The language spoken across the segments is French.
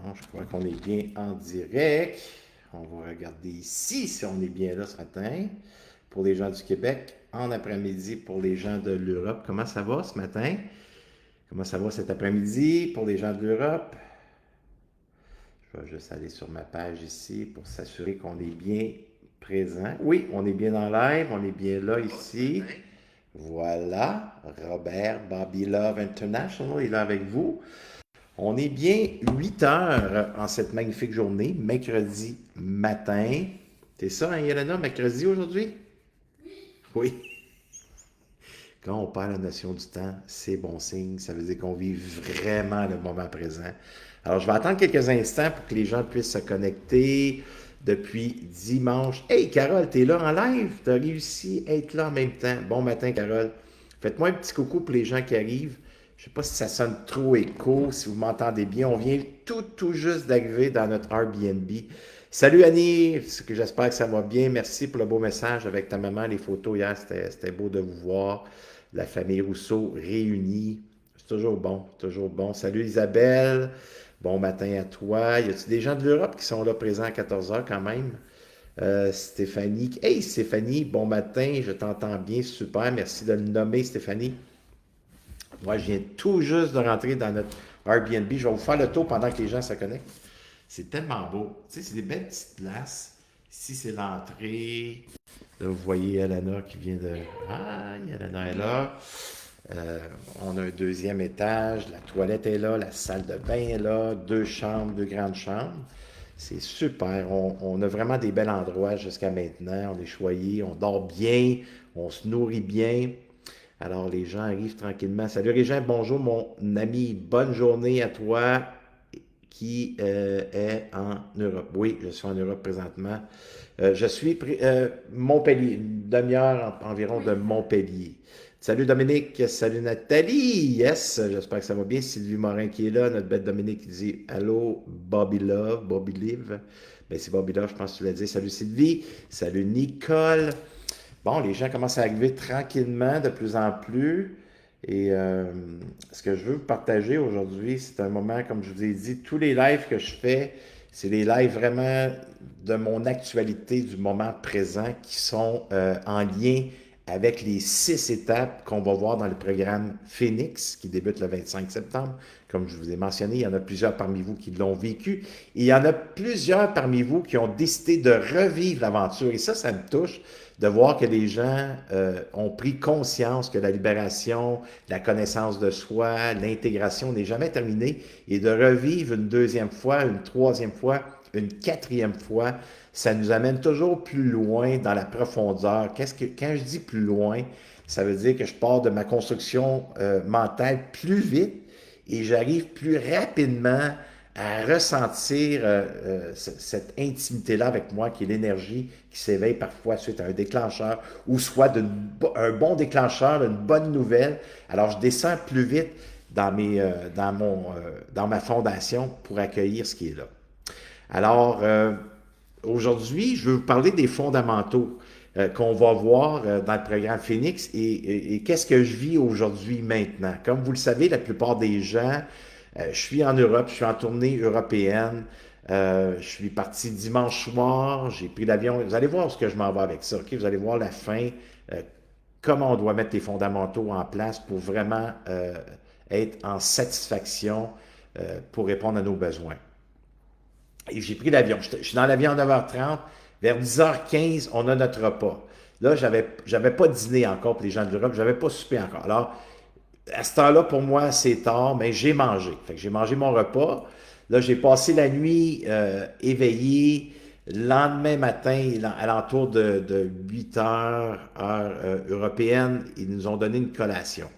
Bon, je crois qu'on est bien en direct. On va regarder ici si on est bien là ce matin. Pour les gens du Québec, en après-midi pour les gens de l'Europe. Comment ça va ce matin? Comment ça va cet après-midi pour les gens de l'Europe? Je vais juste aller sur ma page ici pour s'assurer qu'on est bien présent. Oui, on est bien en live, on est bien là ici. Voilà, Robert Bobby Love International est là avec vous. On est bien 8 heures en cette magnifique journée, mercredi matin. C'est ça, hein, Yelena, mercredi aujourd'hui? Oui. Quand on perd la notion du temps, c'est bon signe. Ça veut dire qu'on vit vraiment le moment présent. Alors, je vais attendre quelques instants pour que les gens puissent se connecter depuis dimanche. Hey, Carole, t'es là en live? T'as réussi à être là en même temps. Bon matin, Carole. Faites-moi un petit coucou pour les gens qui arrivent. Je ne sais pas si ça sonne trop écho, si vous m'entendez bien. On vient tout juste d'arriver dans notre Airbnb. Salut Annie, j'espère que ça va bien. Merci pour le beau message avec ta maman. Les photos hier, c'était beau de vous voir. La famille Rousseau réunie. C'est toujours bon, toujours bon. Salut Isabelle. Bon matin à toi. Y a-t-il des gens de l'Europe qui sont là présents à 14 heures quand même? Stéphanie. Hey Stéphanie, bon matin, je t'entends bien, super. Merci de le nommer, Stéphanie. Moi, je viens tout juste de rentrer dans notre Airbnb. Je vais vous faire le tour pendant que les gens se connectent. C'est tellement beau. Tu sais, c'est des belles petites places. Ici, c'est l'entrée. Là, vous voyez Alana qui vient de... Ah, Alana est là. On a un deuxième étage. La toilette est là. La salle de bain est là. Deux chambres, deux grandes chambres. C'est super. On a vraiment des bels endroits jusqu'à maintenant. On est choyé. On dort bien. On se nourrit bien. Alors, les gens arrivent tranquillement. Salut Régent, bonjour mon ami. Bonne journée à toi qui est en Europe. Oui, je suis en Europe présentement. Je suis Montpellier, une demi-heure environ de Montpellier. Salut Dominique, salut Nathalie, yes, j'espère que ça va bien. Sylvie Morin qui est là, notre bête Dominique qui dit Allô Bobby Love, Bobby Live. Ben c'est Bobby Love, je pense que tu l'as dit. Salut Sylvie, salut Nicole. Bon, les gens commencent à arriver tranquillement de plus en plus. Et ce que je veux vous partager aujourd'hui, c'est un moment, comme je vous ai dit, tous les lives que je fais, c'est des lives vraiment de mon actualité du moment présent qui sont en lien avec les 6 étapes qu'on va voir dans le programme Phoenix qui débute le 25 septembre. Comme je vous ai mentionné, il y en a plusieurs parmi vous qui l'ont vécu et il y en a plusieurs parmi vous qui ont décidé de revivre l'aventure. Et ça me touche de voir que les gens ont pris conscience que la libération, la connaissance de soi, l'intégration n'est jamais terminée et de revivre une deuxième fois, une troisième fois, une quatrième fois, ça nous amène toujours plus loin dans la profondeur. Quand je dis plus loin, ça veut dire que je pars de ma construction mentale plus vite et j'arrive plus rapidement à ressentir cette intimité-là avec moi, qui est l'énergie qui s'éveille parfois suite à un déclencheur, ou soit un bon déclencheur, une bonne nouvelle. Alors, je descends plus vite dans ma fondation pour accueillir ce qui est là. Alors, aujourd'hui, je veux vous parler des fondamentaux qu'on va voir dans le programme Phoenix et qu'est-ce que je vis aujourd'hui maintenant. Comme vous le savez, la plupart des gens, je suis en Europe, je suis en tournée européenne. Je suis parti dimanche soir, j'ai pris l'avion. Vous allez voir ce que je m'en vais avec ça. Okay? Vous allez voir la fin, euh, comment on doit mettre les fondamentaux en place pour vraiment être en satisfaction pour répondre à nos besoins. Et j'ai pris l'avion. Je suis dans l'avion à 9h30. Vers 10h15, on a notre repas. Là, j'avais pas dîné encore pour les gens de l'Europe. J'avais pas soupé encore. Alors, à ce temps-là, pour moi, c'est tard, mais j'ai mangé. Fait que j'ai mangé mon repas. Là, j'ai passé la nuit éveillé. Le lendemain matin, à l'entour de 8 heures, heure européenne, ils nous ont donné une collation.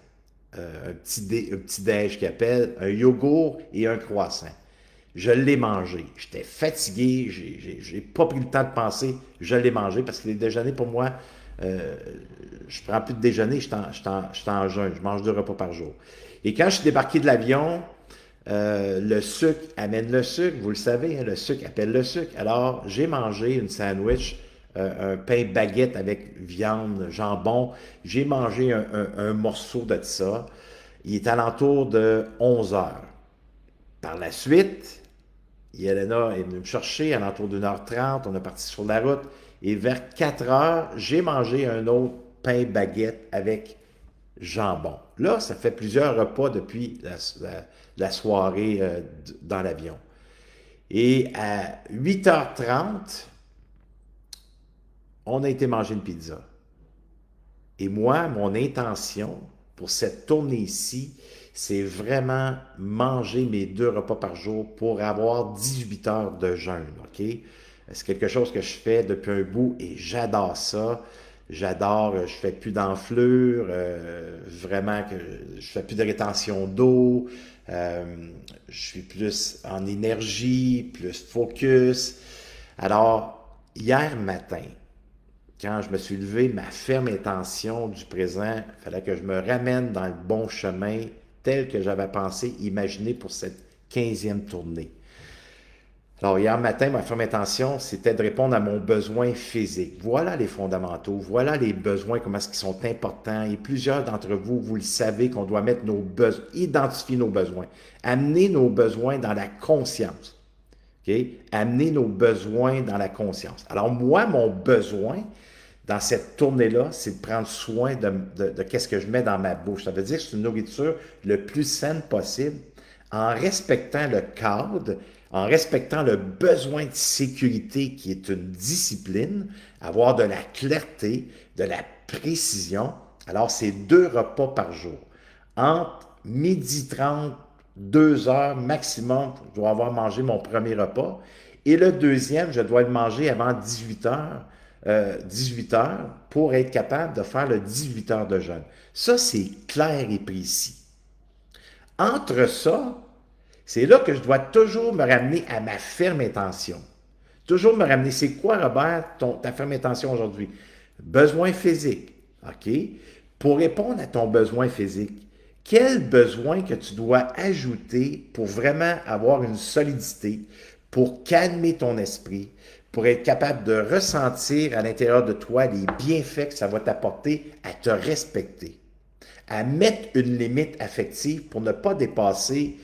Un petit déj qui appelle, un yogourt et un croissant. Je l'ai mangé. J'étais fatigué, j'ai pas pris le temps de penser. Je l'ai mangé parce que les déjeuners, pour moi, euh, je prends plus de déjeuner, je suis en jeûne. Je mange 2 repas par jour. Et quand je suis débarqué de l'avion, le sucre amène le sucre, vous le savez, hein, le sucre appelle le sucre. Alors, j'ai mangé une sandwich, un pain baguette avec viande, jambon. J'ai mangé un morceau de ça. Il est alentour de 11 heures. Par la suite, Yelena est venue me chercher à l'entour d'1h30, on est parti sur la route, et vers 4h, j'ai mangé un autre pain baguette avec jambon. Là, ça fait plusieurs repas depuis la soirée dans l'avion. Et à 8h30, on a été manger une pizza. Et moi, mon intention pour cette tournée-ci, c'est vraiment manger mes 2 repas par jour pour avoir 18 heures de jeûne, OK? C'est quelque chose que je fais depuis un bout et j'adore ça. J'adore, je fais plus d'enflure, vraiment que je fais plus de rétention d'eau, je suis plus en énergie, plus focus. Alors, hier matin, quand je me suis levé, ma ferme intention du présent, il fallait que je me ramène dans le bon chemin tel que j'avais pensé, imaginé pour cette 15e tournée. Alors, hier matin, ma ferme intention, c'était de répondre à mon besoin physique. Voilà les fondamentaux, voilà les besoins, comment est-ce qu'ils sont importants. Et plusieurs d'entre vous, vous le savez qu'on doit mettre nos besoins, identifier nos besoins, amener nos besoins dans la conscience. OK? Amener nos besoins dans la conscience. Alors, moi, mon besoin, dans cette tournée-là, c'est de prendre soin de qu'est-ce que je mets dans ma bouche. Ça veut dire que c'est une nourriture le plus saine possible, en respectant le cadre, en respectant le besoin de sécurité qui est une discipline, avoir de la clarté, de la précision. Alors, c'est 2 repas par jour. Entre 12h30, 2 heures maximum, je dois avoir mangé mon premier repas. Et le deuxième, je dois le manger avant 18 heures pour être capable de faire le 18 heures de jeûne. Ça, c'est clair et précis. Entre ça, c'est là que je dois toujours me ramener à ma ferme intention. Toujours me ramener, c'est quoi, Robert, ta ferme intention aujourd'hui? Besoin physique, OK? Pour répondre à ton besoin physique, quel besoin que tu dois ajouter pour vraiment avoir une solidité, pour calmer ton esprit, pour être capable de ressentir à l'intérieur de toi les bienfaits que ça va t'apporter à te respecter, à mettre une limite affective pour ne pas dépasser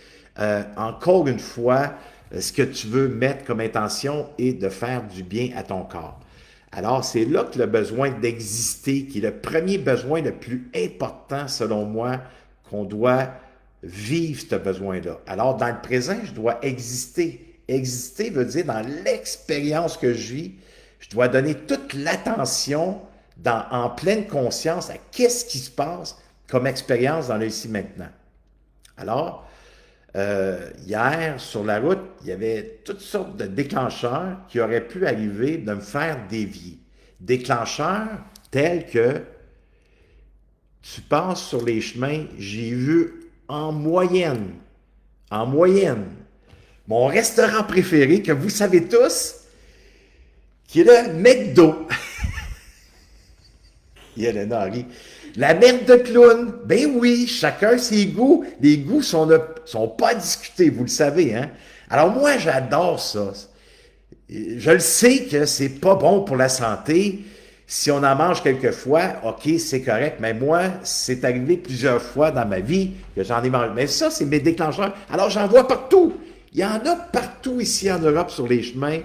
encore une fois ce que tu veux mettre comme intention et de faire du bien à ton corps. Alors, c'est là que le besoin d'exister, qui est le premier besoin le plus important, selon moi, qu'on doit vivre ce besoin-là. Alors, dans le présent, je dois exister. Exister veut dire dans l'expérience que je vis, je dois donner toute l'attention en pleine conscience à qu'est-ce qui se passe comme expérience dans le ici maintenant. Alors, hier, sur la route, il y avait toutes sortes de déclencheurs qui auraient pu arriver de me faire dévier. Déclencheurs tels que tu passes sur les chemins, j'ai vu en moyenne, mon restaurant préféré, que vous savez tous, qui est le McDo. Yelena rit. La merde de clown, ben oui, chacun ses goûts. Les goûts sont pas discutés, vous le savez, hein. Alors moi, j'adore ça. Je le sais que c'est pas bon pour la santé. Si on en mange quelquefois, OK, c'est correct. Mais moi, c'est arrivé plusieurs fois dans ma vie que j'en ai mangé. Mais ça, c'est mes déclencheurs. Alors, j'en vois partout. Il y en a partout ici en Europe sur les chemins.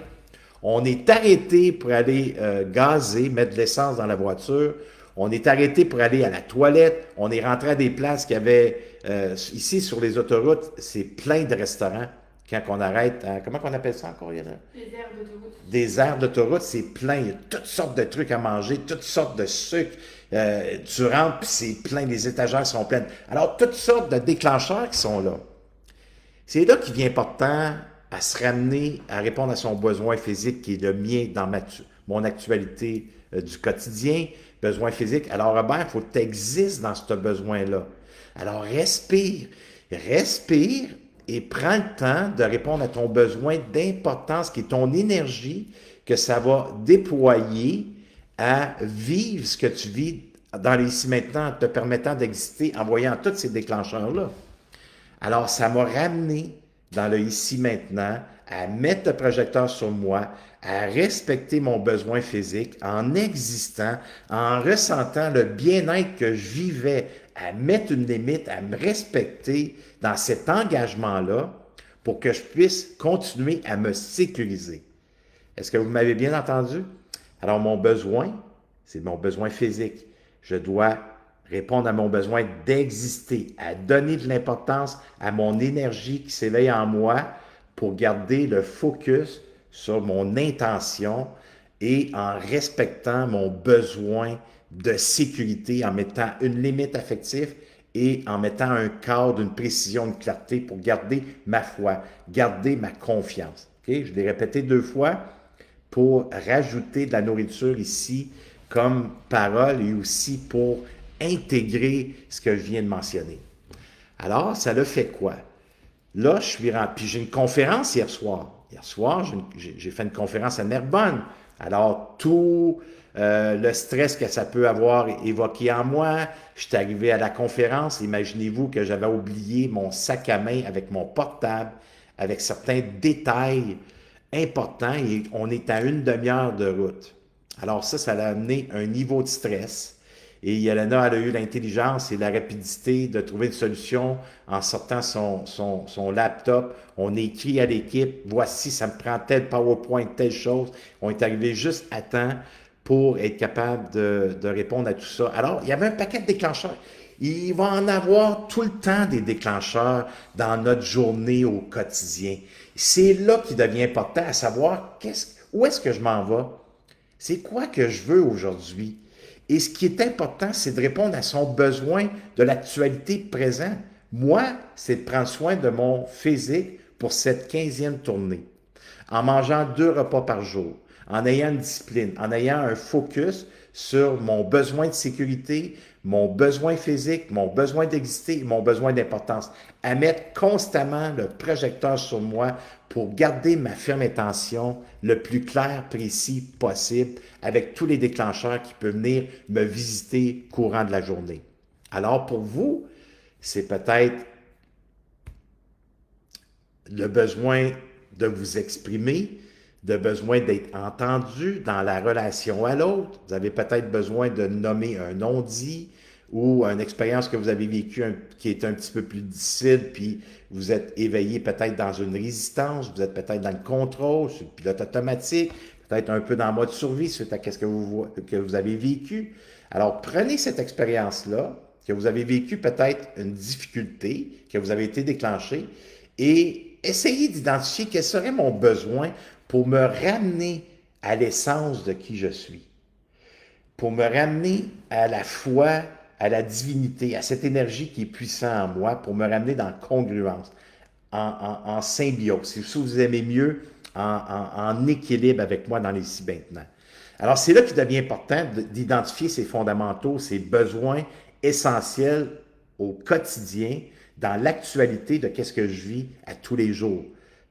On est arrêté pour aller gazer, mettre de l'essence dans la voiture. On est arrêté pour aller à la toilette. On est rentré à des places qui avaient, ici sur les autoroutes, c'est plein de restaurants. Quand on arrête, comment on appelle ça encore? Des aires d'autoroute. Des aires d'autoroute, c'est plein. Il y a toutes sortes de trucs à manger, toutes sortes de sucres. Tu rentres, puis c'est plein, les étagères sont pleines. Alors, toutes sortes de déclencheurs qui sont là. C'est là qu'il vient important à se ramener, à répondre à son besoin physique qui est le mien dans mon actualité du quotidien, besoin physique. Alors, Robert, il faut que tu existes dans ce besoin-là. Alors, respire et prends le temps de répondre à ton besoin d'importance qui est ton énergie que ça va déployer à vivre ce que tu vis dans les ici maintenant, en te permettant d'exister en voyant tous ces déclencheurs-là. Alors, ça m'a ramené dans le ici maintenant, à mettre le projecteur sur moi, à respecter mon besoin physique en existant, en ressentant le bien-être que je vivais, à mettre une limite, à me respecter dans cet engagement-là pour que je puisse continuer à me sécuriser. Est-ce que vous m'avez bien entendu? Alors, mon besoin, c'est mon besoin physique. Je dois répondre à mon besoin d'exister, à donner de l'importance à mon énergie qui s'éveille en moi pour garder le focus sur mon intention et en respectant mon besoin de sécurité, en mettant une limite affective et en mettant un cadre, une précision, une clarté pour garder ma foi, garder ma confiance. Okay? Je l'ai répété 2 fois pour rajouter de la nourriture ici comme parole et aussi pour intégrer ce que je viens de mentionner. Alors, ça le fait quoi? Là, je suis rentré, puis j'ai une conférence hier soir. Hier soir, j'ai fait une conférence à Narbonne. Alors, tout le stress que ça peut avoir évoqué en moi, je suis arrivé à la conférence. Imaginez-vous que j'avais oublié mon sac à main avec mon portable, avec certains détails importants et on est à une demi-heure de route. Alors ça l'a amené un niveau de stress. Et Yelena, elle a eu l'intelligence et la rapidité de trouver une solution en sortant son laptop. On écrit à l'équipe, voici, ça me prend tel PowerPoint, telle chose. On est arrivé juste à temps pour être capable de répondre à tout ça. Alors, il y avait un paquet de déclencheurs. Il va en avoir tout le temps des déclencheurs dans notre journée au quotidien. C'est là qu'il devient important à savoir où est-ce que je m'en vais. C'est quoi que je veux aujourd'hui? Et ce qui est important, c'est de répondre à son besoin de l'actualité présente. Moi, c'est de prendre soin de mon physique pour cette 15e tournée, en mangeant 2 repas par jour, en ayant une discipline, en ayant un focus sur mon besoin de sécurité, mon besoin physique, mon besoin d'exister et mon besoin d'importance, à mettre constamment le projecteur sur moi pour garder ma ferme intention le plus clair, précis possible avec tous les déclencheurs qui peuvent venir me visiter courant de la journée. Alors pour vous, c'est peut-être le besoin de vous exprimer, de besoin d'être entendu dans la relation à l'autre. Vous avez peut-être besoin de nommer un non-dit ou une expérience que vous avez vécue qui est un petit peu plus difficile, puis vous êtes éveillé peut-être dans une résistance, vous êtes peut-être dans le contrôle, sur le pilote automatique, peut-être un peu dans le mode survie suite à ce que vous avez vécu. Alors, prenez cette expérience-là, que vous avez vécu peut-être une difficulté, que vous avez été déclenché, et essayez d'identifier quel serait mon besoin pour me ramener à l'essence de qui je suis, pour me ramener à la foi, à la divinité, à cette énergie qui est puissante en moi, pour me ramener dans congruence, en symbiose, si vous aimez mieux, en équilibre avec moi dans les ici maintenant. Alors, c'est là qu'il devient important d'identifier ses fondamentaux, ses besoins essentiels au quotidien, dans l'actualité de qu'est-ce que je vis à tous les jours.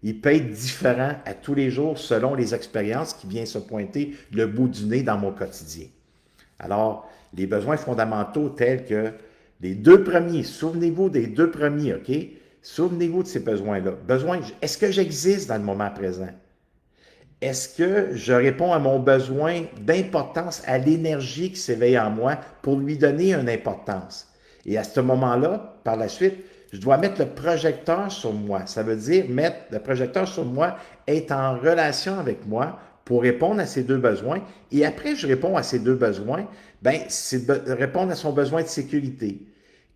Il peut être différent à tous les jours selon les expériences qui viennent se pointer le bout du nez dans mon quotidien. Alors, les besoins fondamentaux tels que les 2 premiers, souvenez-vous des 2 premiers, OK? Souvenez-vous de ces besoins-là. Est-ce que j'existe dans le moment présent? Est-ce que je réponds à mon besoin d'importance, à l'énergie qui s'éveille en moi pour lui donner une importance? Et à ce moment-là, par la suite, je dois mettre le projecteur sur moi. Ça veut dire mettre le projecteur sur moi, être en relation avec moi pour répondre à ces 2 besoins. Et après, je réponds à ces 2 besoins, c'est de répondre à son besoin de sécurité.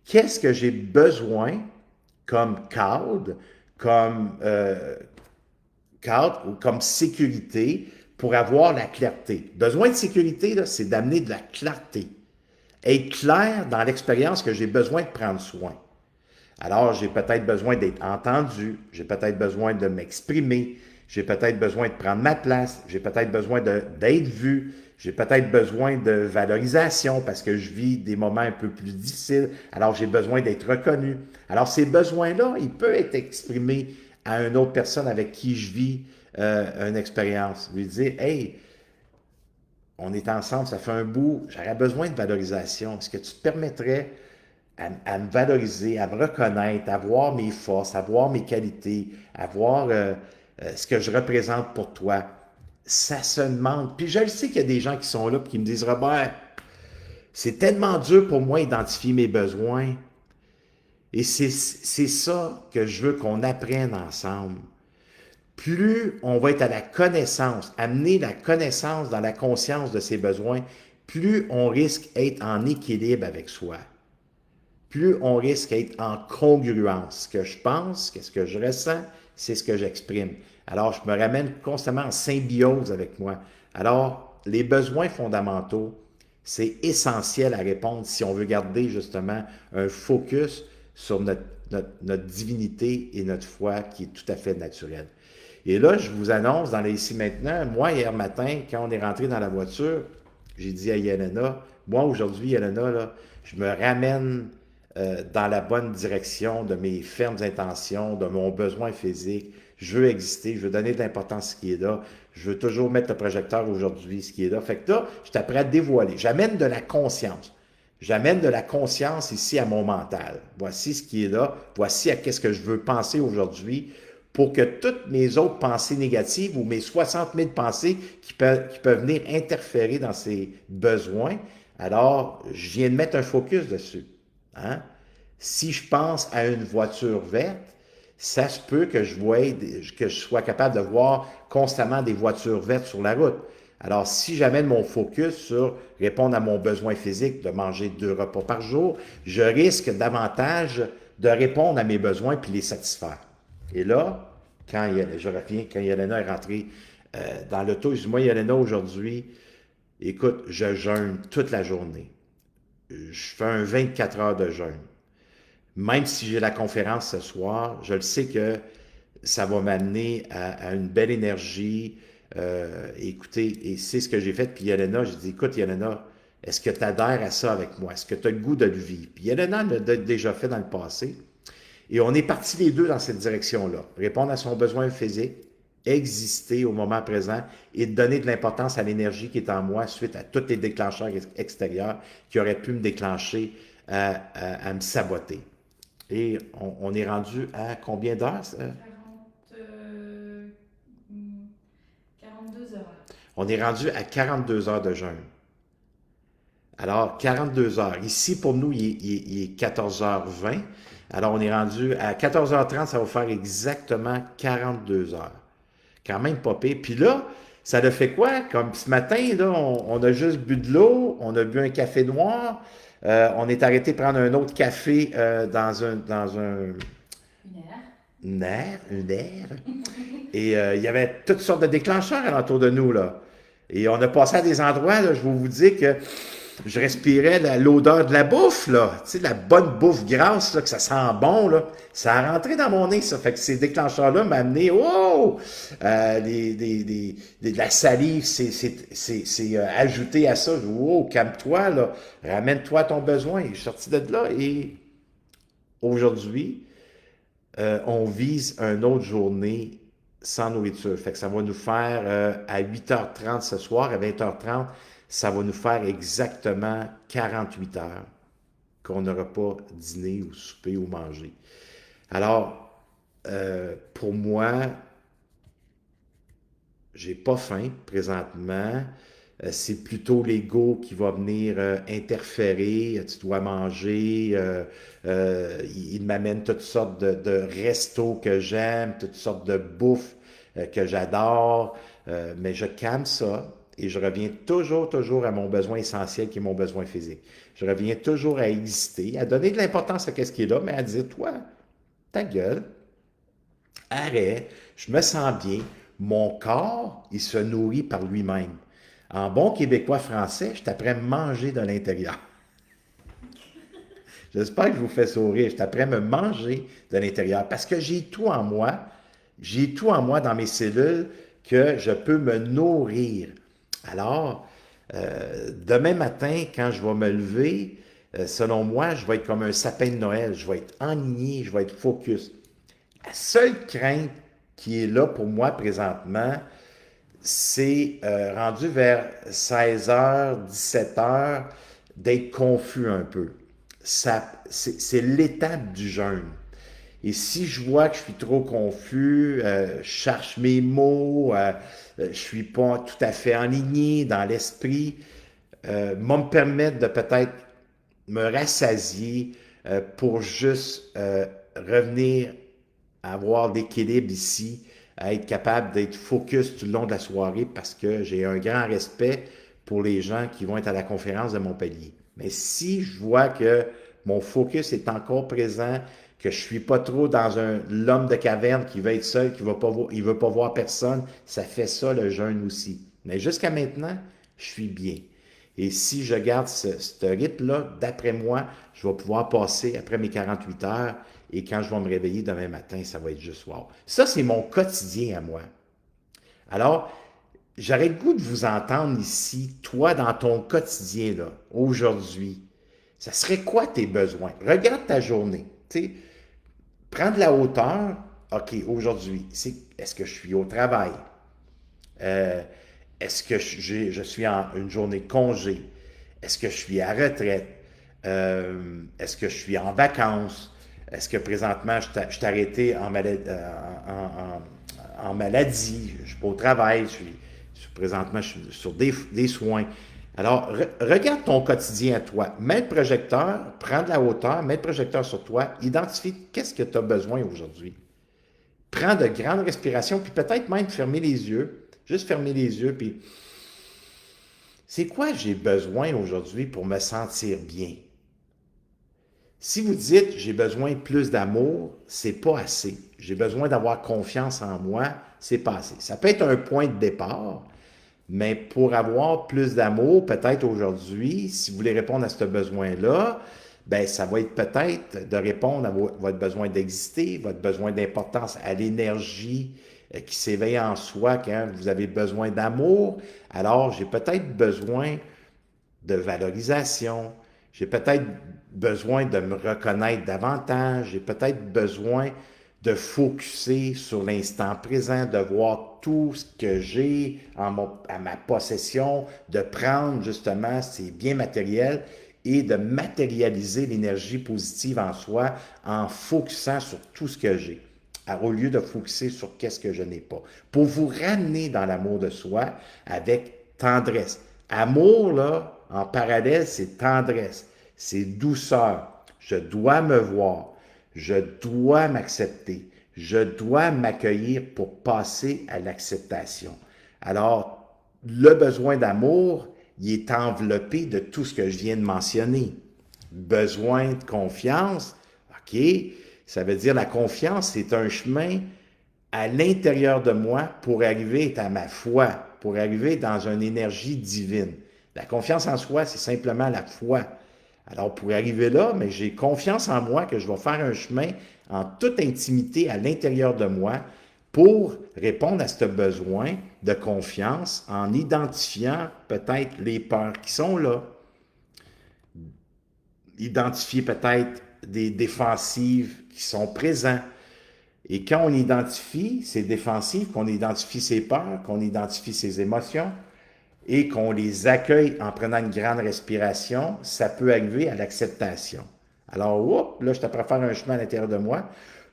Qu'est-ce que j'ai besoin comme cadre, ou comme sécurité pour avoir la clarté? Besoin de sécurité, c'est d'amener de la clarté. Être clair dans l'expérience que j'ai besoin de prendre soin. Alors, j'ai peut-être besoin d'être entendu, j'ai peut-être besoin de m'exprimer, j'ai peut-être besoin de prendre ma place, j'ai peut-être besoin d'être vu, j'ai peut-être besoin de valorisation parce que je vis des moments un peu plus difficiles, alors j'ai besoin d'être reconnu. Alors, ces besoins-là, ils peuvent être exprimés à une autre personne avec qui je vis une expérience. Lui dire, hey, on est ensemble, ça fait un bout, j'aurais besoin de valorisation. Est-ce que tu te permettrais à me valoriser, à me reconnaître, à voir mes forces, à voir mes qualités, à voir ce que je représente pour toi? Ça se demande. Puis je le sais qu'il y a des gens qui sont là et qui me disent, Robert, c'est tellement dur pour moi d'identifier mes besoins. Et c'est ça que je veux qu'on apprenne ensemble. Plus on va être à la connaissance, amener la connaissance dans la conscience de ses besoins, plus on risque d'être en équilibre avec soi. Plus on risque d'être en congruence. Ce que je pense, qu'est-ce que je ressens, c'est ce que j'exprime. Alors, je me ramène constamment en symbiose avec moi. Alors, les besoins fondamentaux, c'est essentiel à répondre si on veut garder justement un focus sur notre divinité et notre foi qui est tout à fait naturelle. Et là, je vous annonce dans les ici maintenant, moi, hier matin, quand on est rentré dans la voiture, j'ai dit à Yelena, moi, aujourd'hui, Yelena, là, je me ramène dans la bonne direction de mes fermes intentions, de mon besoin physique. Je veux exister, je veux donner de l'importance à ce qui est là. Je veux toujours mettre le projecteur aujourd'hui, ce qui est là. Fait que là, je suis prêt à dévoiler. J'amène de la conscience. J'amène de la conscience ici à mon mental. Voici ce qui est là. Voici à qu'est-ce que je veux penser aujourd'hui pour que toutes mes autres pensées négatives ou mes 60 000 pensées qui peuvent venir interférer dans ces besoins, alors je viens de mettre un focus dessus. Hein? Si je pense à une voiture verte, ça se peut que je sois capable de voir constamment des voitures vertes sur la route. Alors, si j'amène mon focus sur répondre à mon besoin physique de manger 2 repas par jour, je risque davantage de répondre à mes besoins puis les satisfaire. Et là, je reviens, quand Yelena est rentrée dans l'auto, je dis, moi, Yelena, aujourd'hui, écoute, je jeûne toute la journée. Je fais un 24 heures de jeûne. Même si j'ai la conférence ce soir, je le sais que ça va m'amener à une belle énergie. Écoutez, et c'est ce que j'ai fait. Puis Yelena, j'ai dit, écoute Yelena, est-ce que tu adhères à ça avec moi? Est-ce que tu as le goût de le vivre? Puis Yelena l'a déjà fait dans le passé. Et on est partis les deux dans cette direction-là. Répondre à son besoin physique, exister au moment présent et donner de l'importance à l'énergie qui est en moi suite à tous les déclencheurs extérieurs qui auraient pu me déclencher à me saboter. Et on est rendu à combien d'heures? 42 heures. On est rendu à 42 heures de jeûne. Alors, 42 heures. Ici, pour nous, il est 14h20. Alors, on est rendu à 14h30, ça va faire exactement 42 heures. Quand même pas pire. Puis là, ça le fait quoi? Comme ce matin, là, on a juste bu de l'eau, on a bu un café noir, on est arrêté prendre un autre café dans une aire. Et il y avait toutes sortes de déclencheurs alentour de nous, là. Et on a passé à des endroits, là, je vais vous dire que je respirais l'odeur de la bouffe, là. Tu sais, de la bonne bouffe grasse, là, que ça sent bon, là. Ça a rentré dans mon nez, ça. Fait que ces déclencheurs-là m'ont amené, oh! De la salive, c'est ajouté à ça. Oh, calme-toi, là. Ramène-toi à ton besoin. Je suis sorti de là et aujourd'hui, on vise une autre journée sans nourriture. Fait que ça va nous faire à 8h30 ce soir, à 20h30, ça va nous faire exactement 48 heures qu'on n'aura pas dîné ou souper ou mangé. Alors, pour moi, j'ai pas faim présentement. C'est plutôt l'ego qui va venir interférer. Tu dois manger. Il m'amène toutes sortes de restos que j'aime, toutes sortes de bouffe que j'adore. Mais je calme ça et je reviens toujours à mon besoin essentiel qui est mon besoin physique. Je reviens toujours à exister, à donner de l'importance à ce qui est là, mais à dire, toi, ta gueule, arrête, je me sens bien. Mon corps, il se nourrit par lui-même. En bon québécois français, je t'apprends à manger de l'intérieur. J'espère que je vous fais sourire. Je t'apprends à me manger de l'intérieur parce que j'ai tout en moi. J'ai tout en moi dans mes cellules que je peux me nourrir. Alors, demain matin, quand je vais me lever, selon moi, je vais être comme un sapin de Noël. Je vais être enligné, je vais être focus. La seule crainte qui est là pour moi présentement, c'est rendu vers 16h, 17h, d'être confus un peu. C'est l'étape du jeûne. Et si je vois que je suis trop confus, je cherche mes mots, je suis pas tout à fait aligné dans l'esprit, me permettre de peut-être me rassasier pour juste revenir à avoir l'équilibre ici, à être capable d'être focus tout le long de la soirée parce que j'ai un grand respect pour les gens qui vont être à la conférence de Montpellier. Mais si je vois que mon focus est encore présent, que je suis pas trop dans l'homme de caverne qui veut être seul, qui il veut pas voir personne, ça fait ça le jeûne aussi. Mais jusqu'à maintenant, je suis bien. Et si je garde ce rythme-là, d'après moi, je vais pouvoir passer après mes 48 heures et quand je vais me réveiller demain matin, ça va être juste wow. Ça, c'est mon quotidien à moi. Alors, j'aurais le goût de vous entendre ici, toi, dans ton quotidien, là, aujourd'hui. Ça serait quoi tes besoins? Regarde ta journée. Tu sais, prends de la hauteur. OK, aujourd'hui, est-ce que je suis au travail? Euh, Est-ce que je suis en une journée de congé? Est-ce que je suis à retraite? Est-ce que je suis en vacances? Est-ce que présentement, je suis arrêté en maladie? Je ne suis pas au travail, présentement, je suis sur des soins. Alors, regarde ton quotidien à toi. Mets le projecteur, prends de la hauteur, mets le projecteur sur toi, identifie qu'est-ce que tu as besoin aujourd'hui. Prends de grandes respirations, puis peut-être même fermer les yeux. Juste fermer les yeux, puis c'est quoi j'ai besoin aujourd'hui pour me sentir bien? Si vous dites j'ai besoin de plus d'amour, c'est pas assez. J'ai besoin d'avoir confiance en moi, c'est pas assez. Ça peut être un point de départ, mais pour avoir plus d'amour, peut-être aujourd'hui, si vous voulez répondre à ce besoin-là, ben ça va être peut-être de répondre à votre besoin d'exister, votre besoin d'importance à l'énergie qui s'éveille en soi quand vous avez besoin d'amour. Alors, j'ai peut-être besoin de valorisation, j'ai peut-être besoin de me reconnaître davantage, j'ai peut-être besoin de focuser sur l'instant présent, de voir tout ce que j'ai à ma possession, de prendre justement ces biens matériels et de matérialiser l'énergie positive en soi en focusant sur tout ce que j'ai, au lieu de focuser sur qu'est-ce que je n'ai pas. Pour vous ramener dans l'amour de soi avec tendresse. Amour, là, en parallèle, c'est tendresse, c'est douceur. Je dois me voir, je dois m'accepter, je dois m'accueillir pour passer à l'acceptation. Alors, le besoin d'amour, il est enveloppé de tout ce que je viens de mentionner. Besoin de confiance, OK, ça veut dire la confiance, c'est un chemin à l'intérieur de moi pour arriver à ma foi, pour arriver dans une énergie divine. La confiance en soi, c'est simplement la foi. Alors, pour arriver là, mais j'ai confiance en moi que je vais faire un chemin en toute intimité à l'intérieur de moi pour répondre à ce besoin de confiance en identifiant peut-être les peurs qui sont là, identifier peut-être des défensives qui sont présentes. Et quand on identifie ces défensives, qu'on identifie ses peurs, qu'on identifie ses émotions et qu'on les accueille en prenant une grande respiration, ça peut arriver à l'acceptation. Alors, oups, là, je te préfère un chemin à l'intérieur de moi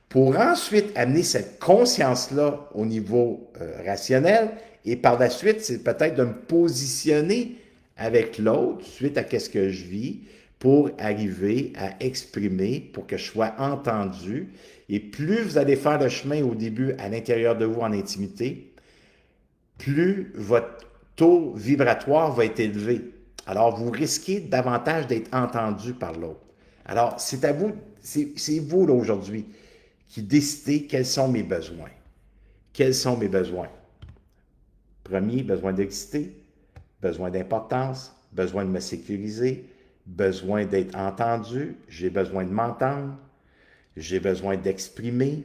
pour ensuite amener cette conscience-là au niveau rationnel et par la suite, c'est peut-être de me positionner avec l'autre suite à qu'est-ce que je vis pour arriver à exprimer, pour que je sois entendu. Et plus vous allez faire le chemin au début à l'intérieur de vous en intimité, plus votre taux vibratoire va être élevé. Alors, vous risquez davantage d'être entendu par l'autre. Alors, c'est à vous, c'est vous là aujourd'hui qui décidez quels sont mes besoins. Quels sont mes besoins? Premier, besoin d'exister, besoin d'importance, besoin de me sécuriser, besoin d'être entendu, j'ai besoin de m'entendre, j'ai besoin d'exprimer,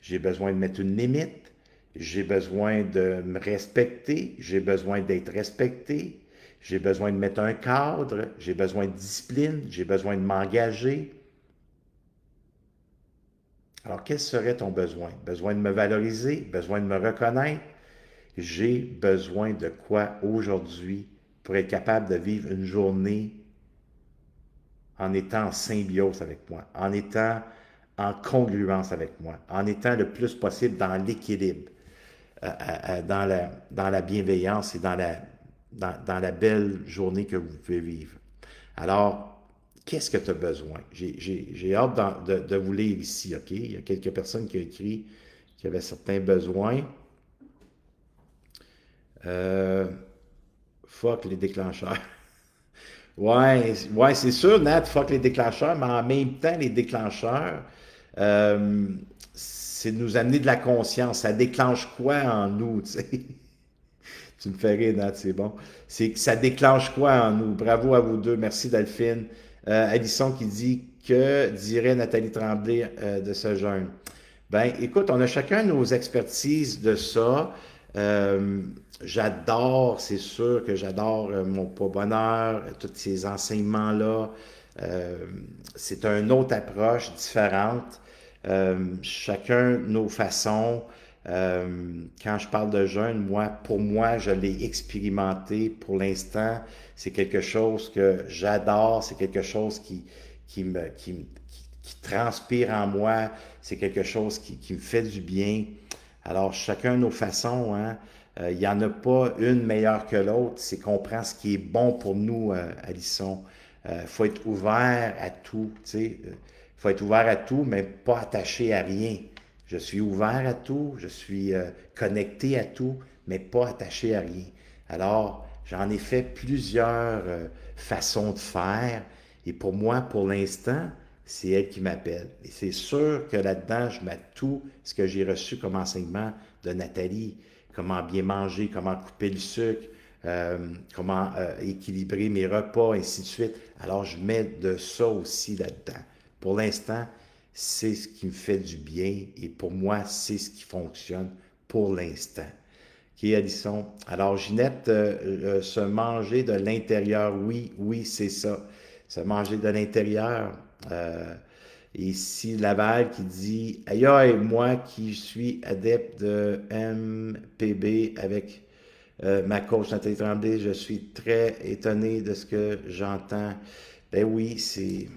j'ai besoin de mettre une limite, j'ai besoin de me respecter, j'ai besoin d'être respecté, j'ai besoin de mettre un cadre, j'ai besoin de discipline, j'ai besoin de m'engager. Alors, quel serait ton besoin? Besoin de me valoriser, besoin de me reconnaître? J'ai besoin de quoi aujourd'hui pour être capable de vivre une journée en étant en symbiose avec moi, en étant en congruence avec moi, en étant le plus possible dans l'équilibre, dans la bienveillance et dans la belle journée que vous pouvez vivre. Alors, qu'est-ce que tu as besoin? J'ai hâte de vous lire ici, OK? Il y a quelques personnes qui ont écrit qu'il y avait certains besoins. Fuck les déclencheurs. Ouais, c'est sûr, Nat, fuck les déclencheurs, mais en même temps, les déclencheurs, euh, c'est de nous amener de la conscience. Ça déclenche quoi en nous, tu sais? Tu me fais rire, Nat, c'est bon. C'est que ça déclenche quoi en nous? Bravo à vous deux. Merci, Delphine. Alison qui dit que dirait Nathalie Tremblay de ce jeûne? Ben, écoute, on a chacun nos expertises de ça. Euh, j'adore, c'est sûr que j'adore mon pas bonheur, tous ces enseignements-là. Euh, c'est une autre approche différente. Chacun nos façons. Quand je parle de jeûne, moi, pour moi, je l'ai expérimenté pour l'instant. C'est quelque chose que j'adore, c'est quelque chose qui transpire en moi, c'est quelque chose qui me fait du bien. Alors, chacun nos façons, hein. Il n'y en a pas une meilleure que l'autre, c'est qu'on prend ce qui est bon pour nous, Alisson. Il faut être ouvert à tout, tu sais. Il faut être ouvert à tout, mais pas attaché à rien. Je suis ouvert à tout, je suis connecté à tout, mais pas attaché à rien. Alors, j'en ai fait plusieurs façons de faire, et pour moi, pour l'instant, c'est elle qui m'appelle. Et c'est sûr que là-dedans, je mets tout ce que j'ai reçu comme enseignement de Nathalie, comment bien manger, comment couper le sucre, comment équilibrer mes repas, ainsi de suite. Alors, je mets de ça aussi là-dedans. Pour l'instant, c'est ce qui me fait du bien et pour moi, c'est ce qui fonctionne pour l'instant. OK, Alison? Alors, Ginette, se manger de l'intérieur, oui, oui, c'est ça. Se manger de l'intérieur. Ici, Laval qui dit aïe, aïe, moi qui suis adepte de MPB avec ma coach Nathalie Tremblay, je suis très étonné de ce que j'entends. Ben oui, c'est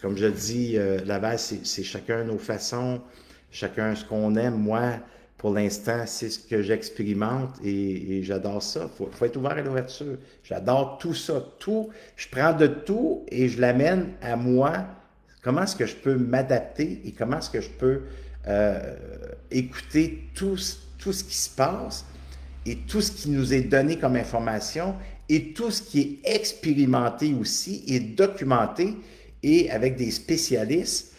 comme je dis, Laval, c'est chacun nos façons, chacun ce qu'on aime. Moi, pour l'instant, c'est ce que j'expérimente et j'adore ça. Faut être ouvert à l'ouverture. J'adore tout ça. Tout, je prends de tout et je l'amène à moi. Comment est-ce que je peux m'adapter et comment est-ce que je peux écouter tout ce qui se passe et tout ce qui nous est donné comme information et tout ce qui est expérimenté aussi et documenté et avec des spécialistes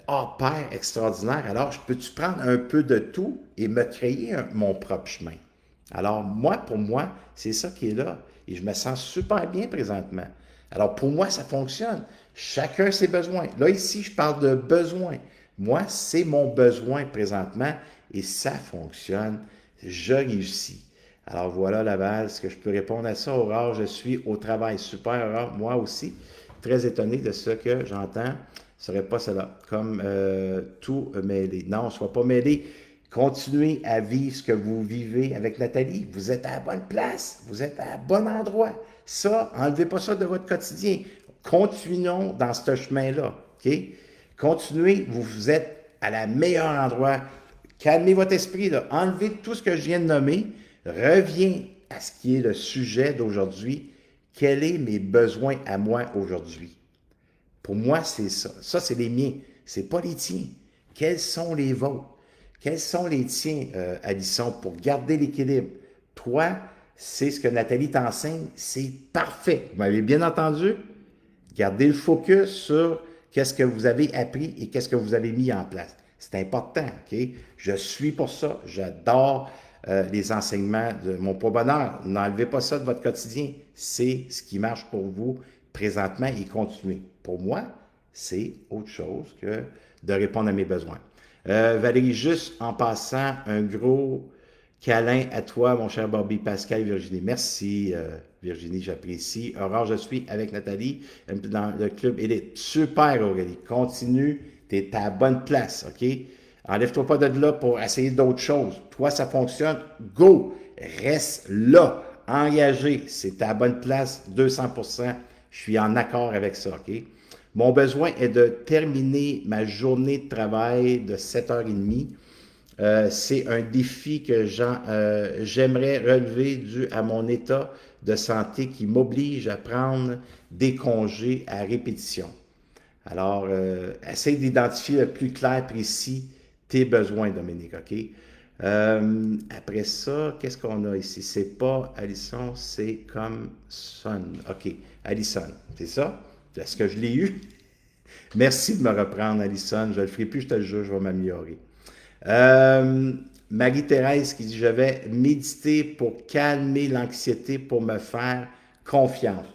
hors pair extraordinaires. Alors, je peux-tu prendre un peu de tout et me créer mon propre chemin? Alors, moi, pour moi, c'est ça qui est là. Et je me sens super bien présentement. Alors, pour moi, ça fonctionne. Chacun ses besoins. Là, ici, je parle de besoin. Moi, c'est mon besoin présentement et ça fonctionne. Je réussis. Alors, voilà, Laval, est-ce que je peux répondre à ça? Aurore, je suis au travail. Super, Aurore. Moi aussi, très étonné de ce que j'entends. Ce serait pas cela. Comme tout mêlé. Non, sois pas mêlé. Continuez à vivre ce que vous vivez avec Nathalie. Vous êtes à la bonne place. Vous êtes à bon endroit. Ça, enlevez pas ça de votre quotidien. Continuons dans ce chemin-là. OK? Continuez, vous êtes à la meilleure endroit. Calmez votre esprit, là. Enlevez tout ce que je viens de nommer. Reviens à ce qui est le sujet d'aujourd'hui. Quels sont mes besoins à moi aujourd'hui? Pour moi, c'est ça. Ça, c'est les miens. C'est pas les tiens. Quels sont les vôtres? Quels sont les tiens, Alison, pour garder l'équilibre? Toi, c'est ce que Nathalie t'enseigne. C'est parfait. Vous m'avez bien entendu? Gardez le focus sur qu'est-ce que vous avez appris et qu'est-ce que vous avez mis en place. C'est important, OK? Je suis pour ça. J'adore les enseignements de mon pas bonheur. N'enlevez pas ça de votre quotidien. C'est ce qui marche pour vous présentement et continuez. Pour moi, c'est autre chose que de répondre à mes besoins. Valérie, juste en passant, un gros câlin à toi, mon cher Bobby, Pascal et Virginie. Merci, Virginie, j'apprécie. Aurore, je suis avec Nathalie dans le club élite. Super, Aurélie. Continue, tu es à la bonne place, OK? Enlève-toi pas de là pour essayer d'autres choses. Toi, ça fonctionne. Go! Reste là, engagé. C'est à la bonne place, 200%. Je suis en accord avec ça, OK? Mon besoin est de terminer ma journée de travail de 7h30. C'est un défi que j'aimerais relever dû à mon état de santé qui m'oblige à prendre des congés à répétition. Alors, essaye d'identifier le plus clair, précis, tes besoins, Dominique, OK? Après ça, qu'est-ce qu'on a ici? C'est pas Allison, c'est comme Son. OK, Allison, c'est ça? Est-ce que je l'ai eu? Merci de me reprendre, Allison. Je ne le ferai plus, je te le jure, je vais m'améliorer. Euh, Marie-Thérèse qui dit, je vais méditer pour calmer l'anxiété, pour me faire confiance.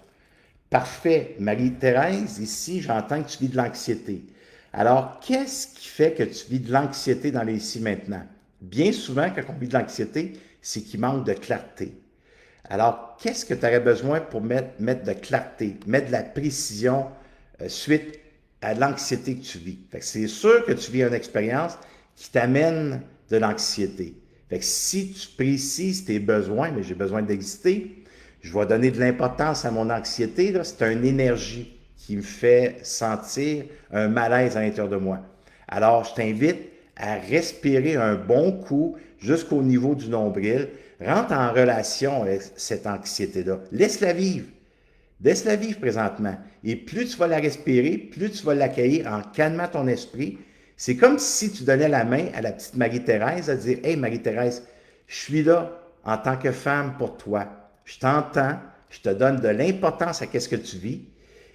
Parfait. Marie-Thérèse, ici, j'entends que tu vis de l'anxiété. Alors, qu'est-ce qui fait que tu vis de l'anxiété dans les ici maintenant? Bien souvent, quand on vit de l'anxiété, c'est qu'il manque de clarté. Alors, qu'est-ce que tu aurais besoin pour mettre de clarté, mettre de la précision suite à l'anxiété que tu vis? Fait que c'est sûr que tu vis une expérience qui t'amène de l'anxiété. Fait que si tu précises tes besoins, mais j'ai besoin d'exister, je vais donner de l'importance à mon anxiété, là, c'est une énergie qui me fait sentir un malaise à l'intérieur de moi. Alors, je t'invite à respirer un bon coup jusqu'au niveau du nombril. Rentre en relation avec cette anxiété-là. Laisse-la vivre. Laisse-la vivre présentement. Et plus tu vas la respirer, plus tu vas l'accueillir en calmant ton esprit. C'est comme si tu donnais la main à la petite Marie-Thérèse à dire, « Hey Marie-Thérèse, je suis là en tant que femme pour toi. Je t'entends, je te donne de l'importance à ce que tu vis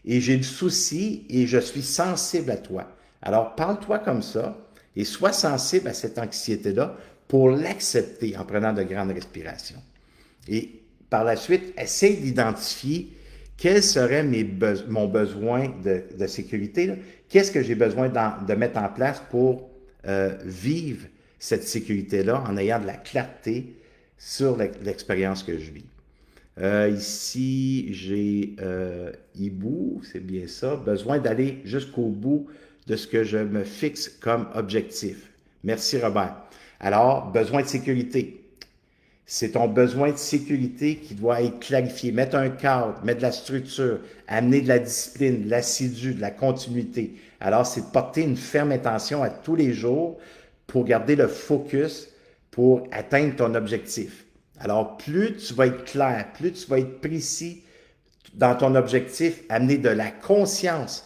et j'ai du souci et je suis sensible à toi. Alors parle-toi comme ça et sois sensible à cette anxiété-là pour l'accepter en prenant de grandes respirations. Et par la suite, essaye d'identifier quel serait mon besoin de sécurité. Qu'est-ce que j'ai besoin de mettre en place pour vivre cette sécurité-là en ayant de la clarté sur l'expérience que je vis. Ici, j'ai Hibou, c'est bien ça, besoin d'aller jusqu'au bout de ce que je me fixe comme objectif. Merci Robert. Alors, besoin de sécurité. C'est ton besoin de sécurité qui doit être clarifié. Mettre un cadre, mettre de la structure, amener de la discipline, de l'assidu, de la continuité. Alors, c'est de porter une ferme intention à tous les jours pour garder le focus pour atteindre ton objectif. Alors, plus tu vas être clair, plus tu vas être précis dans ton objectif, amener de la conscience,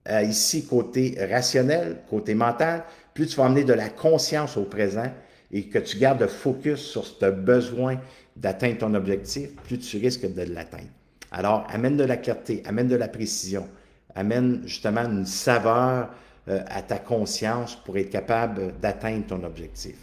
ici côté rationnel, côté mental, plus tu vas amener de la conscience au présent et que tu gardes le focus sur ce besoin d'atteindre ton objectif, plus tu risques de l'atteindre. Alors, amène de la clarté, amène de la précision, amène justement une saveur à ta conscience pour être capable d'atteindre ton objectif.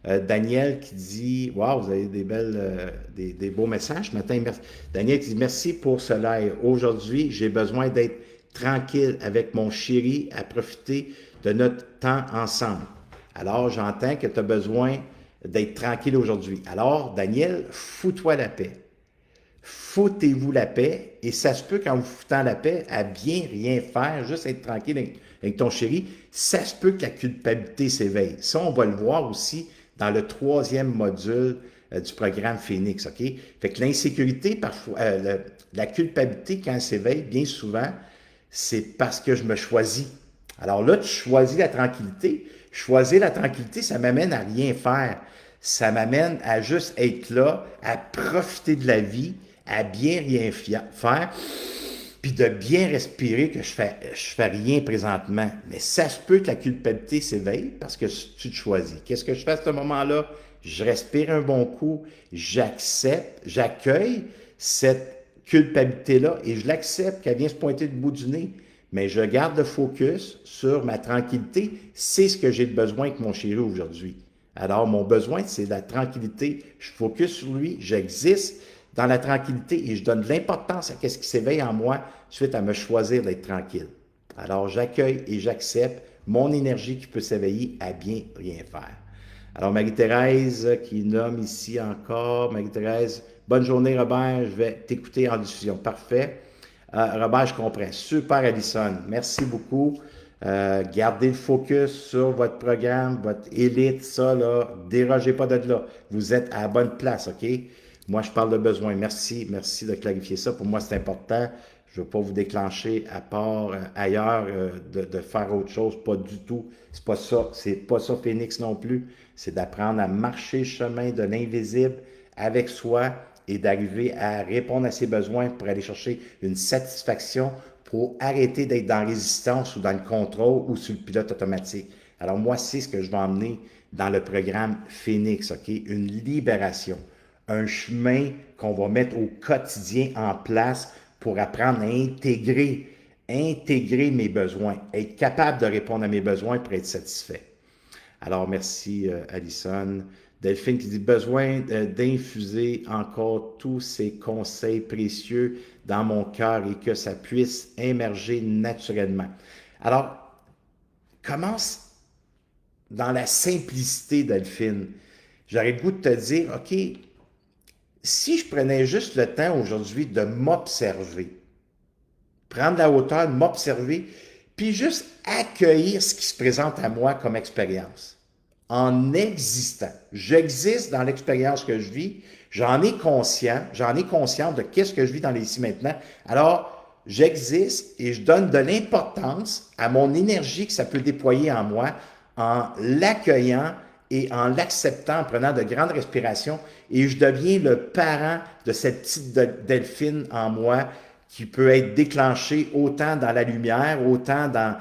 Daniel qui dit, wow, vous avez des beaux messages ce matin. Merci. Daniel qui dit, merci pour ce live. Aujourd'hui, j'ai besoin d'être tranquille avec mon chéri à profiter de notre temps ensemble. Alors, j'entends que tu as besoin d'être tranquille aujourd'hui. Alors, Daniel, fous-toi la paix. Foutez-vous la paix, et ça se peut qu'en vous foutant la paix, à bien rien faire, juste être tranquille avec ton chéri, ça se peut que la culpabilité s'éveille. Ça, on va le voir aussi dans le 3e module du programme Phoenix, OK? Fait que l'insécurité, parfois, la culpabilité, quand elle s'éveille, bien souvent, c'est parce que je me choisis. Alors là, tu choisis la tranquillité. Choisir la tranquillité, ça m'amène à rien faire. Ça m'amène à juste être là, à profiter de la vie, à bien rien faire, puis de bien respirer que je fais rien présentement. Mais ça se peut que la culpabilité s'éveille parce que tu te choisis. Qu'est-ce que je fais à ce moment-là? Je respire un bon coup, j'accepte, j'accueille cette culpabilité-là et je l'accepte qu'elle vient se pointer du bout du nez. Mais je garde le focus sur ma tranquillité. C'est ce que j'ai besoin avec mon chéri aujourd'hui. Alors, mon besoin, c'est de la tranquillité. Je focus sur lui, j'existe dans la tranquillité et je donne de l'importance à ce qui s'éveille en moi suite à me choisir d'être tranquille. Alors, j'accueille et j'accepte mon énergie qui peut s'éveiller à bien rien faire. Alors, Marie-Thérèse qui nomme ici encore. Marie-Thérèse, bonne journée Robert, je vais t'écouter en diffusion. Parfait. Robert, je comprends. Super, Alison. Merci beaucoup. Gardez le focus sur votre programme, votre élite, ça, là. Dérogez pas de là. Vous êtes à la bonne place, OK? Moi, je parle de besoin. Merci de clarifier ça. Pour moi, c'est important. Je ne veux pas vous déclencher à part ailleurs de faire autre chose. Pas du tout. C'est pas ça. C'est pas ça, Phoenix non plus. C'est d'apprendre à marcher le chemin de l'invisible avec soi et d'arriver à répondre à ses besoins pour aller chercher une satisfaction, pour arrêter d'être dans la résistance ou dans le contrôle ou sur le pilote automatique. Alors moi, c'est ce que je vais emmener dans le programme Phoenix, OK? Une libération, un chemin qu'on va mettre au quotidien en place pour apprendre à intégrer mes besoins, être capable de répondre à mes besoins pour être satisfait. Alors, merci, Alison. Delphine qui dit besoin d'infuser encore tous ces conseils précieux dans mon cœur et que ça puisse émerger naturellement. Alors, commence dans la simplicité, Delphine. J'aurais le goût de te dire, OK, si je prenais juste le temps aujourd'hui de m'observer, prendre la hauteur, m'observer, puis juste accueillir ce qui se présente à moi comme expérience. En existant. J'existe dans l'expérience que je vis, j'en ai conscience de qu'est-ce que je vis dans les ici maintenant. Alors, j'existe et je donne de l'importance à mon énergie que ça peut déployer en moi en l'accueillant et en l'acceptant, en prenant de grandes respirations, et je deviens le parent de cette petite Delphine en moi qui peut être déclenchée autant dans la lumière, autant dans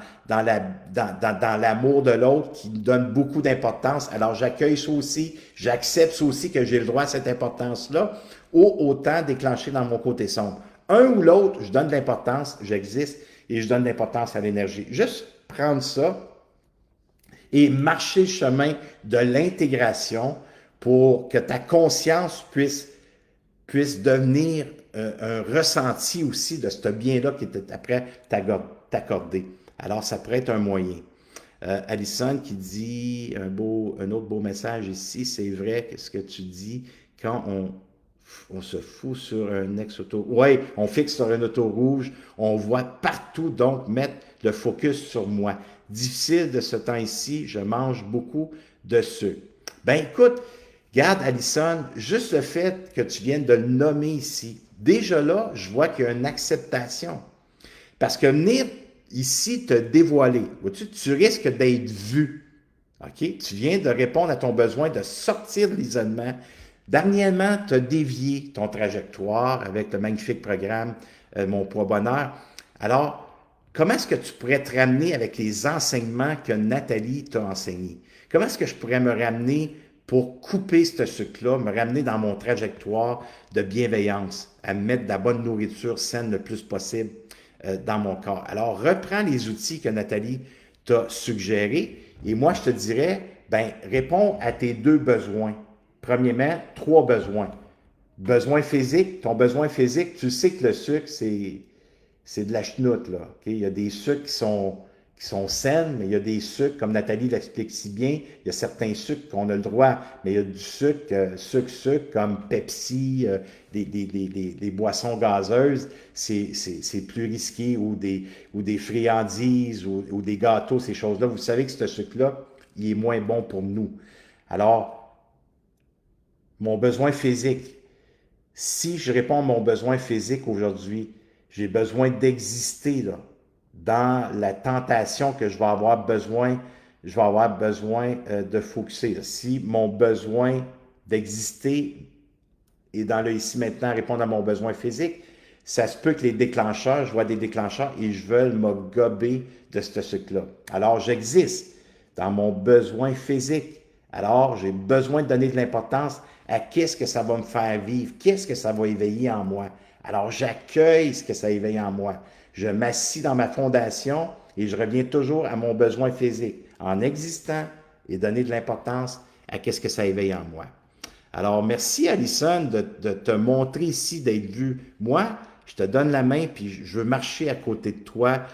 l'amour de l'autre, qui me donne beaucoup d'importance. Alors j'accueille ça aussi, j'accepte ça aussi que j'ai le droit à cette importance-là, ou autant déclenché dans mon côté sombre. Un ou l'autre, je donne de l'importance, j'existe, et je donne de l'importance à l'énergie. Juste prendre ça, et marcher le chemin de l'intégration pour que ta conscience puisse devenir un ressenti aussi de ce bien-là qui était après t'accorder. Alors, ça pourrait être un moyen. Alison qui dit un autre beau message ici, c'est vrai ce que tu dis, quand on se fout sur un ex-auto. Oui, on fixe sur un auto rouge, on voit partout, donc mettre le focus sur moi. Difficile de ce temps-ci, je mange beaucoup de sucre. Ben écoute, regarde Alison, juste le fait que tu viennes de le nommer ici, déjà là, je vois qu'il y a une acceptation. Parce que venir ici te dévoiler, vois-tu, tu risques d'être vu. OK? Tu viens de répondre à ton besoin de sortir de l'isolement. Dernièrement, tu as dévié ton trajectoire avec le magnifique programme Mon Poids Bonheur. Alors, comment est-ce que tu pourrais te ramener avec les enseignements que Nathalie t'a enseignés? Comment est-ce que je pourrais me ramener pour couper ce sucre-là, me ramener dans mon trajectoire de bienveillance, à me mettre de la bonne nourriture saine le plus possible dans mon corps? Alors, reprends les outils que Nathalie t'a suggérés et moi, je te dirais, ben, réponds à tes deux besoins. Premièrement, 3 besoins. Besoin physique, ton besoin physique, tu sais que le sucre, c'est de la chenoute, là. Okay? Il y a des sucres qui sont saines, mais il y a des sucres, comme Nathalie l'explique si bien, il y a certains sucres qu'on a le droit, mais il y a du sucre, comme Pepsi, des boissons gazeuses, c'est plus risqué, ou des friandises, ou des gâteaux, ces choses-là. Vous savez que ce sucre-là, il est moins bon pour nous. Alors, mon besoin physique, si je réponds à mon besoin physique aujourd'hui, j'ai besoin d'exister là, dans la tentation que je vais avoir besoin de focuser. Si mon besoin d'exister est dans le ici maintenant, répondre à mon besoin physique, ça se peut que les déclencheurs, je vois des déclencheurs et je veux me gober de ce sucre-là. Alors, j'existe dans mon besoin physique. Alors, j'ai besoin de donner de l'importance à qu'est-ce que ça va me faire vivre, qu'est-ce que ça va éveiller en moi. Alors, j'accueille ce que ça éveille en moi. Je m'assis dans ma fondation et je reviens toujours à mon besoin physique en existant et donner de l'importance à qu'est-ce que ça éveille en moi. Alors, merci Alison de te montrer ici, d'être vue. Moi, je te donne la main puis je veux marcher à côté de toi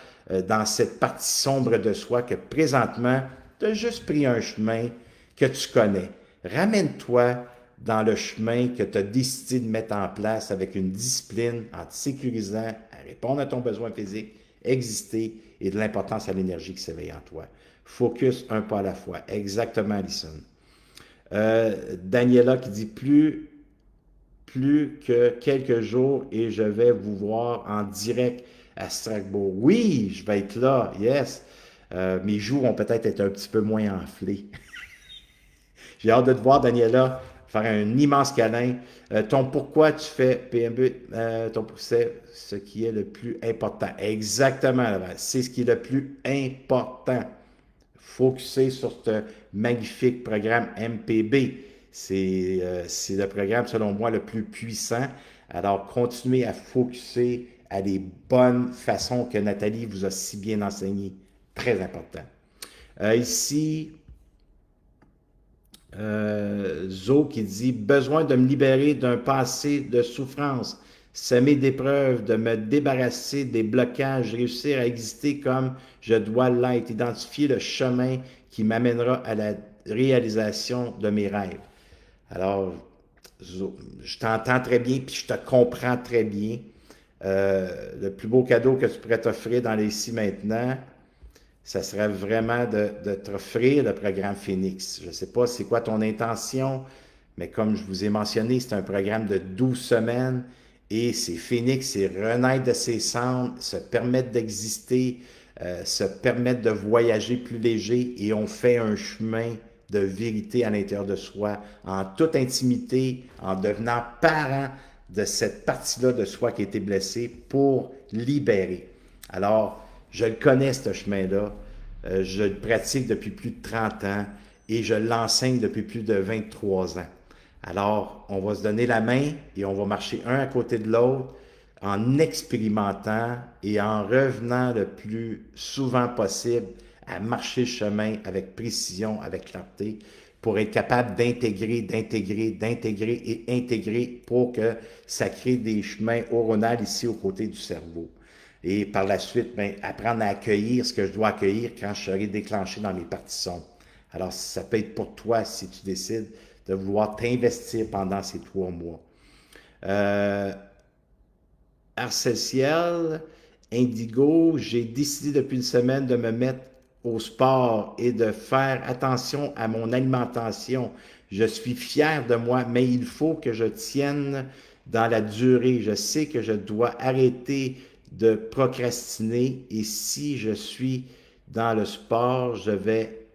dans cette partie sombre de soi que présentement, tu as juste pris un chemin que tu connais. Ramène-toi dans le chemin que tu as décidé de mettre en place avec une discipline en te sécurisant, à répondre à ton besoin physique, exister et de l'importance à l'énergie qui s'éveille en toi. Focus un pas à la fois. Exactement, Alison. Daniela qui dit plus que quelques jours et je vais vous voir en direct à Strasbourg. Oui, je vais être là, yes. Mes joues vont peut-être être un petit peu moins enflées. J'ai hâte de te voir, Daniela. faire un immense câlin. Ton pourquoi tu fais PMB, c'est ce qui est le plus important. Exactement, c'est ce qui est le plus important. Focuser sur ce magnifique programme MPB. C'est le programme, selon moi, le plus puissant. Alors, continuez à focuser à les bonnes façons que Nathalie vous a si bien enseignées. Très important. Ici, Zo qui dit « Besoin de me libérer d'un passé de souffrance, semer d'épreuves, de me débarrasser des blocages, réussir à exister comme je dois l'être, identifier le chemin qui m'amènera à la réalisation de mes rêves. » Alors, Zo, je t'entends très bien, puis je te comprends très bien. Le plus beau cadeau que tu pourrais t'offrir dans les ici maintenant, ça serait vraiment de t'offrir le programme Phoenix. Je ne sais pas c'est quoi ton intention, mais comme je vous ai mentionné, c'est un programme de 12 semaines et c'est Phoenix, c'est renaître de ses cendres, se permettre d'exister, se permettre de voyager plus léger et on fait un chemin de vérité à l'intérieur de soi, en toute intimité, en devenant parent de cette partie-là de soi qui a été blessée pour libérer. Alors, je le connais, ce chemin-là. Je le pratique depuis plus de 30 ans et je l'enseigne depuis plus de 23 ans. Alors, on va se donner la main et on va marcher un à côté de l'autre en expérimentant et en revenant le plus souvent possible à marcher le chemin avec précision, avec clarté, pour être capable d'intégrer et intégrer pour que ça crée des chemins neuronaux ici aux côtés du cerveau. Et par la suite, bien, apprendre à accueillir ce que je dois accueillir quand je serai déclenché dans mes parties. Alors, ça peut être pour toi si tu décides de vouloir t'investir pendant ces 3 mois. Arcel Indigo, j'ai décidé depuis une semaine de me mettre au sport et de faire attention à mon alimentation. Je suis fier de moi, mais il faut que je tienne dans la durée. Je sais que je dois arrêter de procrastiner et si je suis dans le sport, je vais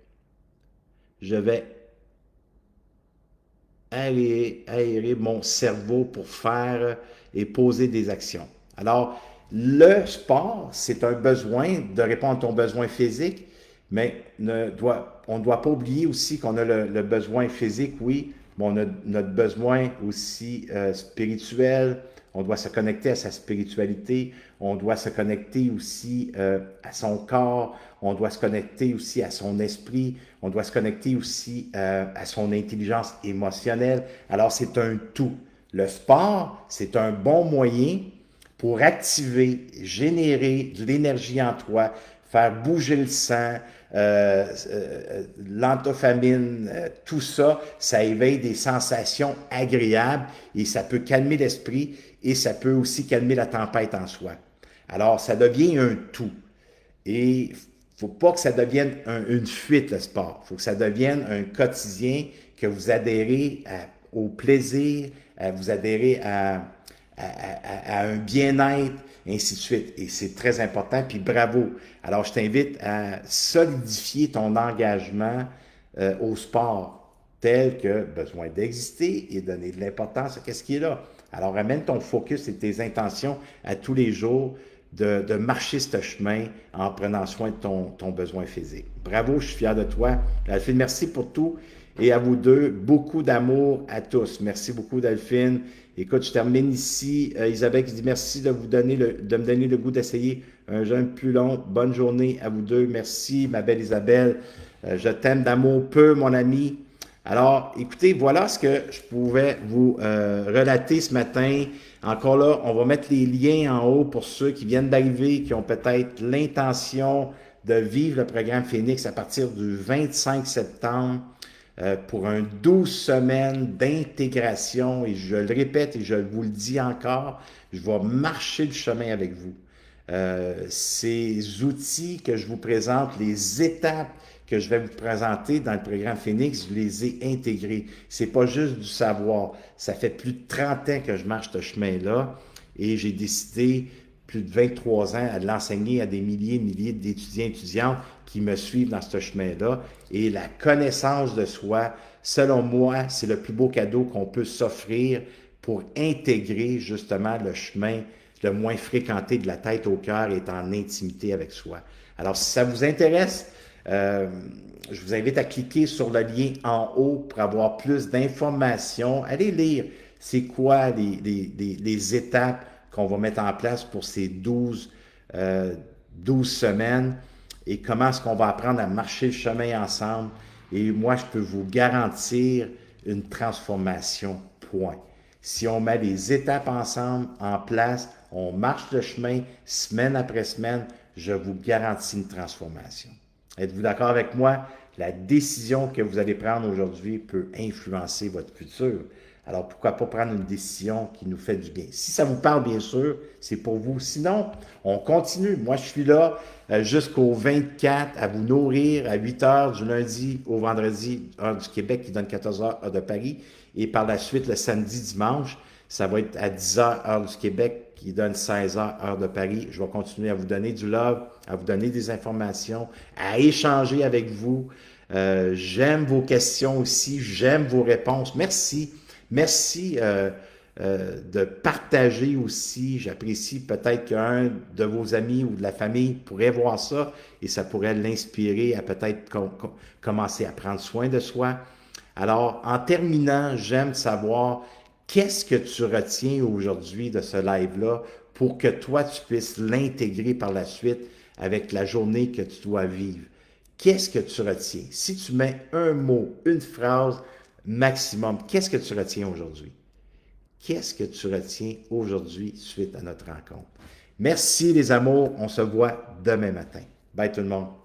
aérer mon cerveau pour faire et poser des actions. Alors, le sport, c'est un besoin de répondre à ton besoin physique, mais on ne doit pas oublier aussi qu'on a le besoin physique, oui, mais on a notre besoin aussi spirituel. On doit se connecter à sa spiritualité, on doit se connecter aussi à son corps, on doit se connecter aussi à son esprit, on doit se connecter aussi à son intelligence émotionnelle. Alors, c'est un tout. Le sport, c'est un bon moyen pour activer, générer de l'énergie en toi, faire bouger le sang, l'antofamine, tout ça, ça éveille des sensations agréables et ça peut calmer l'esprit et ça peut aussi calmer la tempête en soi. Alors, ça devient un tout. Et il ne faut pas que ça devienne une fuite, le sport. Il faut que ça devienne un quotidien, que vous adhérez au plaisir, vous adhérez à un bien-être, et ainsi de suite. Et c'est très important, puis bravo. Alors, je t'invite à solidifier ton engagement au sport, tel que besoin d'exister et donner de l'importance à ce qui est là. Alors, amène ton focus et tes intentions à tous les jours de marcher ce chemin en prenant soin de ton besoin physique. Bravo, je suis fier de toi. Delphine, merci pour tout. Et à vous deux, beaucoup d'amour à tous. Merci beaucoup, Delphine. Écoute, je termine ici. Isabelle qui dit merci de me donner le goût d'essayer un jeûne plus long. Bonne journée à vous deux. Merci, ma belle Isabelle. Je t'aime d'amour peu, mon ami. Alors, écoutez, voilà ce que je pouvais vous relater ce matin. Encore là, on va mettre les liens en haut pour ceux qui viennent d'arriver, qui ont peut-être l'intention de vivre le programme Phoenix à partir du 25 septembre pour un 12 semaines d'intégration. Et je le répète et je vous le dis encore, je vais marcher le chemin avec vous. Ces outils que je vous présente, les étapes que je vais vous présenter dans le programme Phoenix, je les ai intégrés. C'est pas juste du savoir. Ça fait plus de 30 ans que je marche ce chemin-là et j'ai décidé plus de 23 ans à l'enseigner à des milliers d'étudiants et étudiantes qui me suivent dans ce chemin-là. Et la connaissance de soi, selon moi, c'est le plus beau cadeau qu'on peut s'offrir pour intégrer justement le chemin le moins fréquenté de la tête au cœur est en intimité avec soi. Alors, si ça vous intéresse, je vous invite à cliquer sur le lien en haut pour avoir plus d'informations. Allez lire c'est quoi les étapes qu'on va mettre en place pour ces 12 semaines et comment est-ce qu'on va apprendre à marcher le chemin ensemble. Et moi, je peux vous garantir une transformation, point. Si on met les étapes ensemble en place, on marche le chemin semaine après semaine, je vous garantis une transformation. Êtes-vous d'accord avec moi? La décision que vous allez prendre aujourd'hui peut influencer votre futur. Alors, pourquoi pas prendre une décision qui nous fait du bien? Si ça vous parle, bien sûr, c'est pour vous. Sinon, on continue. Moi, je suis là jusqu'au 24 à vous nourrir à 8 heures du lundi au vendredi, heure du Québec, qui donne 14 heures, heure de Paris. Et par la suite, le samedi, dimanche, ça va être à 10 heures, heure du Québec, qui donne 16 heures, heure de Paris. Je vais continuer à vous donner du love, à vous donner des informations, à échanger avec vous. J'aime vos questions aussi, j'aime vos réponses. Merci. Merci de partager aussi. J'apprécie peut-être qu'un de vos amis ou de la famille pourrait voir ça et ça pourrait l'inspirer à peut-être commencer à prendre soin de soi. Alors, en terminant, j'aime savoir qu'est-ce que tu retiens aujourd'hui de ce live-là pour que toi, tu puisses l'intégrer par la suite avec la journée que tu dois vivre. Qu'est-ce que tu retiens? Si tu mets un mot, une phrase maximum, qu'est-ce que tu retiens aujourd'hui? Qu'est-ce que tu retiens aujourd'hui suite à notre rencontre? Merci les amours, on se voit demain matin. Bye tout le monde.